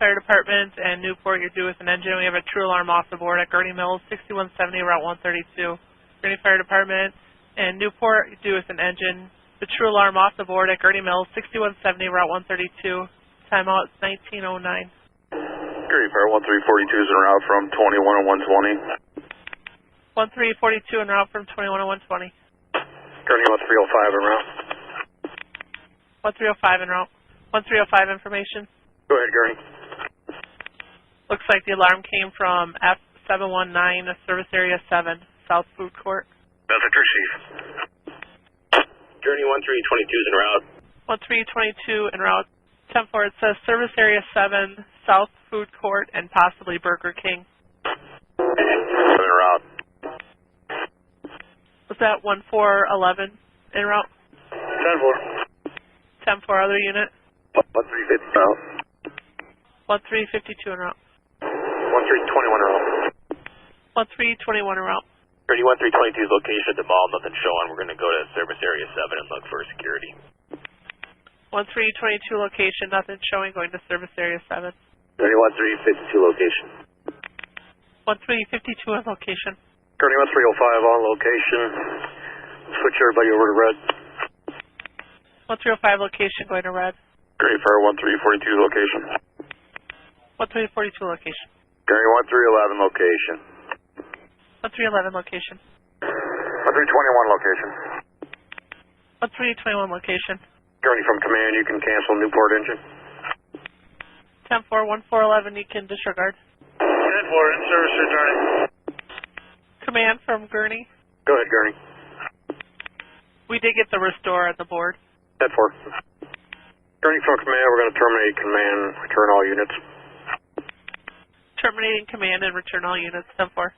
Fire Department and Newport, you're due with an engine. We have a true alarm off the board at Gurnee Mills, 6170, Route 132. Gurnee Fire Department and Newport, you're due with an engine. The true alarm off the board at Gurnee Mills, 6170, Route 132. Timeout 1909. Gurnee Fire 1342 is en route from 21 and 120. 1342 en route from 21 and 120. Gurnee 1305 en route. 1305 en route. 1305 information. Go ahead, Gurnee. Looks like the alarm came from F719, Service Area 7, South Food Court. Message received. Gurnee 1322 is en route. 1322 en route. 10-4, it says Service Area 7, South Food Court, and possibly Burger King. En route. Was that 1411 en route? 10-4. 10-4, other unit? 1350 route. 1352 en route. 1321 route. 1321 en route. Gurnee 1322's location at the mall, nothing showing. We're going to go to Service Area 7 and look for security. 1322 location, nothing showing, going to Service Area 7. Gurnee 1352 location. 1352 location. Gurnee 1305 on location. Switch everybody over to red. 1305 location, going to red. Gurnee Fire 1342 location. 1342 location. Gurnee 1311 location. 1311 location. 1321 location. 1321 location. Gurnee from command, you can cancel Newport engine. 10-4, 1411, you can disregard. 10-4, in service returning. Command from Gurnee. Go ahead, Gurnee. We did get the restore at the board. 10-4. Gurnee from command, we're going to terminate command, return all units. Terminating command and return all units, 10-4.